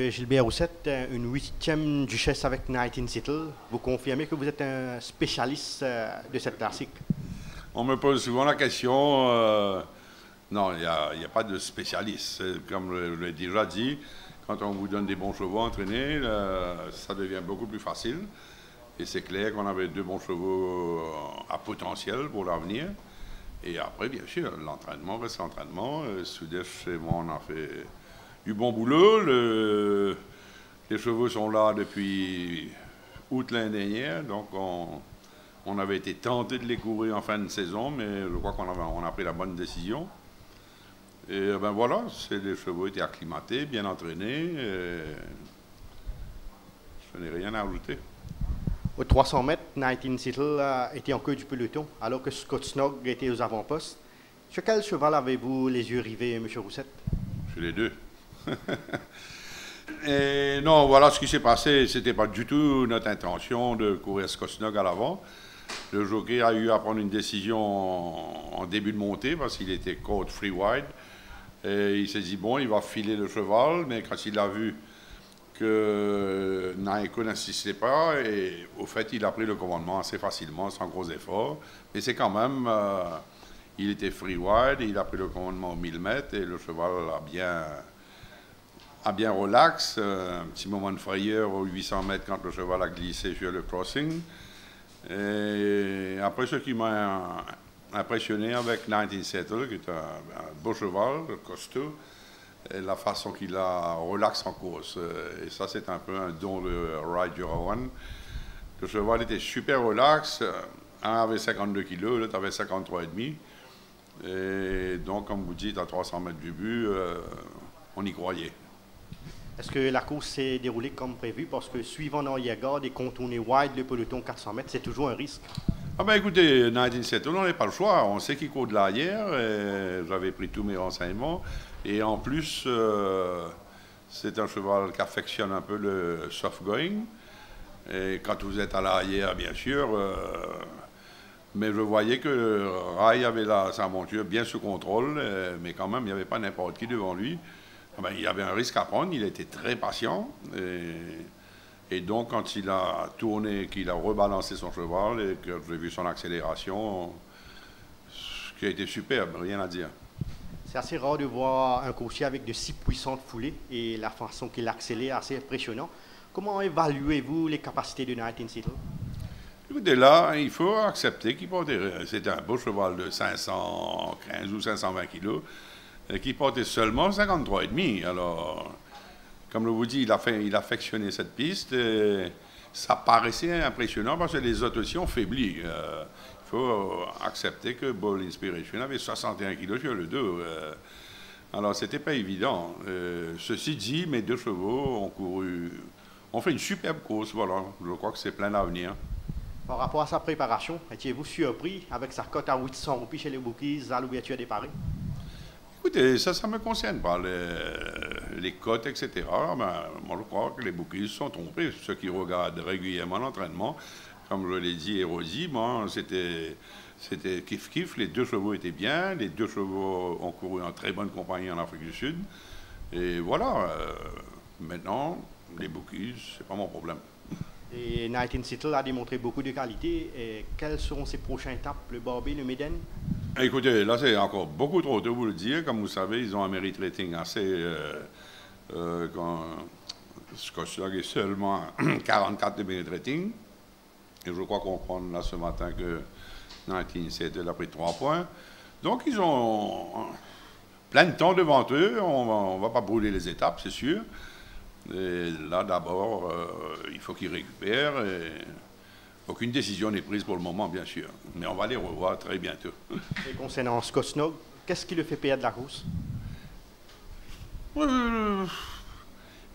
Monsieur Gilbert Roussette, une 8e duchesse avec 19 Settle. Vous confirmez que vous êtes un spécialiste de cette classique? On me pose souvent la question. Non, il n'y a pas de spécialiste. Comme je l'ai déjà dit, quand on vous donne des bons chevaux entraînés, ça devient beaucoup plus facile. Et c'est clair qu'on avait 2 bons chevaux à potentiel pour l'avenir. Et après, bien sûr, l'entraînement reste l'entraînement. Soudef et moi, on a fait du bon boulot. Les chevaux sont là depuis août l'année dernière. Donc, on avait été tenté de les courir en fin de saison, mais je crois qu'on a pris la bonne décision. Et ben voilà, les chevaux étaient acclimatés, bien entraînés. Je n'ai rien à ajouter. Aux 300 mètres, 19 Settle était en queue du peloton, alors que Scott Snog était aux avant-postes. Sur quel cheval avez-vous les yeux rivés, M. Roussette? Sur les deux. Et non, voilà ce qui s'est passé. C'était pas du tout notre intention de courir Scott Snog à l'avant. Le jockey a eu à prendre une décision en début de montée parce qu'il était caught free wide. Et il s'est dit, bon, il va filer le cheval, mais quand il a vu que Naiko n'insistait pas, et au fait, il a pris le commandement assez facilement, sans gros efforts. Mais c'est quand même, il était free wide, et il a pris le commandement au 1000 mètres, et le cheval a bien relax. Un petit moment de frayeur aux 800 mètres quand le cheval a glissé sur le crossing. Et après, ce qui m'a impressionné avec 19 Settle, qui est un beau cheval, costaud, et la façon qu'il a relax en course. Et ça, c'est un peu un don de Ryder Owen. Le cheval était super relax. Un avait 52 kg, l'autre avait 53,5. Et donc, comme vous dites, à 300 mètres du but, on y croyait. Est-ce que la course s'est déroulée comme prévu? Parce que suivant l'arrière-garde et contourner wide le peloton 400 mètres, c'est toujours un risque. Ah ben écoutez, 19 Settle, on n'a pas le choix. On sait qu'il court de l'arrière. J'avais pris tous mes renseignements. Et en plus, c'est un cheval qui affectionne un peu le soft going. Et quand vous êtes à l'arrière, bien sûr. Mais je voyais que Rai avait sa monture bien sous contrôle. Mais quand même, il n'y avait pas n'importe qui devant lui. Ah ben, il y avait un risque à prendre. Il était très patient. Et donc, quand il a tourné, qu'il a rebalancé son cheval et que j'ai vu son accélération, ce qui a été superbe, rien à dire. C'est assez rare de voir un coursier avec de si puissantes foulées et la façon qu'il accélère assez impressionnant. Comment évaluez-vous les capacités de 19 Settle? Écoutez, là, il faut accepter qu'il portait. C'était un beau cheval de 515 ou 520 kilos qui portait seulement 53,5. Alors, comme je vous dis, il a affectionné cette piste. Et ça paraissait impressionnant parce que les autres aussi ont faibli. Il faut accepter que Ball Inspiration avait 61 kg sur le dos. Alors, c'était pas évident. Ceci dit, mes 2 chevaux ont fait une superbe course. Voilà, je crois que c'est plein d'avenir. Par rapport à sa préparation, étiez-vous surpris avec sa cote à 800 roupies chez les bookies à l'ouverture des paris? Écoutez, ça ne me concerne pas, les cotes, etc. Ben, moi, je crois que les bookies sont trompés. Ceux qui regardent régulièrement l'entraînement, comme je l'ai dit et Rosie, moi, c'était kiff-kiff. Les 2 chevaux étaient bien. Les 2 chevaux ont couru en très bonne compagnie en Afrique du Sud. Et voilà, maintenant, les bookies, c'est pas mon problème. Et 19 Settle a démontré beaucoup de qualité. Et quelles seront ses prochaines étapes, le Barbé, le Méden? Écoutez, là, c'est encore beaucoup trop tôt pour vous le dire. Comme vous savez, ils ont un merit rating assez... Scott Snog est seulement 44 de merit rating. Et je crois qu'on prend là ce matin que 19 Settle a pris 3 points. Donc, ils ont plein de temps devant eux. On va pas brûler les étapes, c'est sûr. Et là, d'abord, il faut qu'ils récupèrent. Et aucune décision n'est prise pour le moment, bien sûr. Mais on va les revoir très bientôt. Et concernant Scott Snog, qu'est-ce qui le fait perdre la course?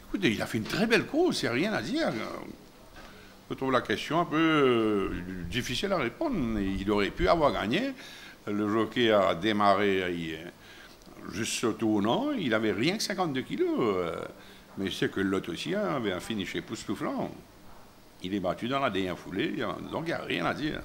Écoutez, il a fait une très belle course, il n'y a rien à dire. Je trouve la question un peu difficile à répondre. Il aurait pu avoir gagné. Le jockey a démarré juste au tournant. Il avait rien que 52 kilos. Mais c'est que l'autre aussi avait un finish époustouflant. Il est battu dans la dernière foulée, donc il n'y a rien à dire.